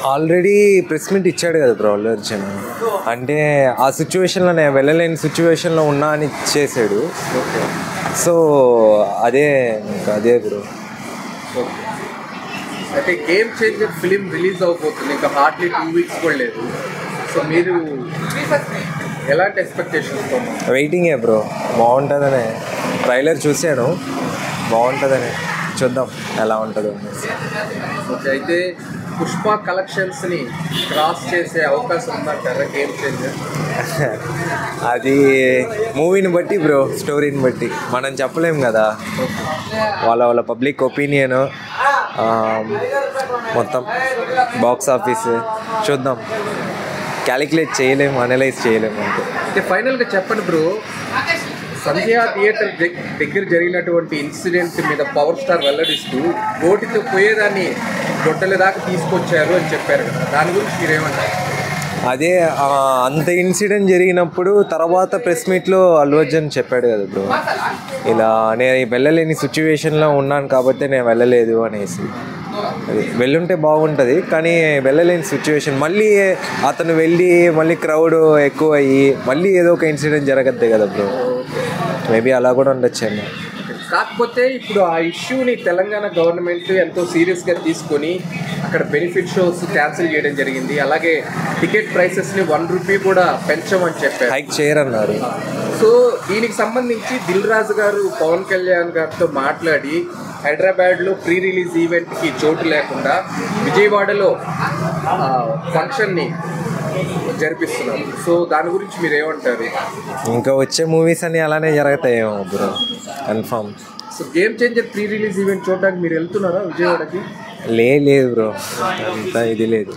Already press meet ఇచ్చాడు కదా bro Allu Arjun. అంటే ఆ సిచ్యువేషన్లో నేను వెళ్ళలేని సిచ్యువేషన్లో ఉన్నా అని చేసాడు. సో అదే ఇంకా అదే బ్రో. అయితే గేమ్ చేంజర్ ఫిలిం రిలీజ్ అవబోతుంది, ఇంకా హార్డ్లీ 2 weeks కూడా లేదు. సో మీరు ఎలాంటి ఎక్స్పెక్టేషన్స్? వెయిటింగే బ్రో, బాగుంటుందనే. ట్రైలర్ చూశాను, బాగుంటుందని. చూద్దాం ఎలా ఉంటుందో. ఓకే, అయితే పుష్ప కలెక్షన్స్ని క్రాస్ చేసే అవకాశం ఉందంటారా గేమ్ చేంజర్? అది మూవీని బట్టి బ్రో, స్టోరీని బట్టి మనం చెప్పలేం కదా. వాళ్ళ పబ్లిక్ ఒపీనియన్, మొత్తం బాక్స్ ఆఫీస్ చూద్దాం. క్యాలిక్యులేట్ చేయలేము, అనలైజ్ చేయలేము అంతే. అయితే ఫైనల్గా చెప్పండి బ్రో, సంధ్య థియేటర్ దగ్గర జరిగినటువంటి ఇన్సిడెంట్ మీద పవర్ స్టార్ వెల్లడిస్తూ ఓటితో పోయేదాన్ని గొడ్డల దాకా తీసుకొచ్చారు అని చెప్పారు కదా, దాని గురించి మీరేమంటారు? అదే అంత ఇన్సిడెంట్ జరిగినప్పుడు తర్వాత ప్రెస్ మీట్లో అల్లు అర్జున్ చెప్పాడు కదా బ్రో, ఇలా నేను వెళ్ళలేని సిచ్యువేషన్లో ఉన్నాను కాబట్టి నేను వెళ్ళలేదు అనేసి. అది వెళ్ళుంటే బాగుంటుంది, కానీ వెళ్ళలేని సిచ్యువేషన్. మళ్ళీ అతను వెళ్ళి మళ్ళీ క్రౌడ్ ఎక్కువ అయ్యి మళ్ళీ ఏదో ఒక ఇన్సిడెంట్ జరగద్ది కదా బ్రో. మేబీ అలా కూడా ఉండొచ్చేమో. కాకపోతే ఇప్పుడు ఆ ఇష్యూని తెలంగాణ గవర్నమెంట్ ఎంతో సీరియస్గా తీసుకొని అక్కడ బెనిఫిట్ షోస్ క్యాన్సిల్ చేయడం జరిగింది. అలాగే టికెట్ ప్రైసెస్ని ₹1 కూడా పెంచమని చెప్పారు, హైక్ చేయరన్నారు. సో దీనికి సంబంధించి దిల్ రాజు గారు పవన్ కళ్యాణ్ గారితో మాట్లాడి హైదరాబాద్లో ప్రీ రిలీజ్ ఈవెంట్కి చోటు లేకుండా విజయవాడలో ఫంక్షన్ని జరిపిస్తున్నారు. సో దాని గురించి మీరు ఏమంటారు? ఇంకా వచ్చే మూవీస్ అన్నీ అలానే జరుగుతాయేమో bro, confirm. So game changer pre release event చూడడానికి మీరు వెళ్తున్నారా విజయవాడకి? లేదు బ్రో, అంత ఇది లేదు.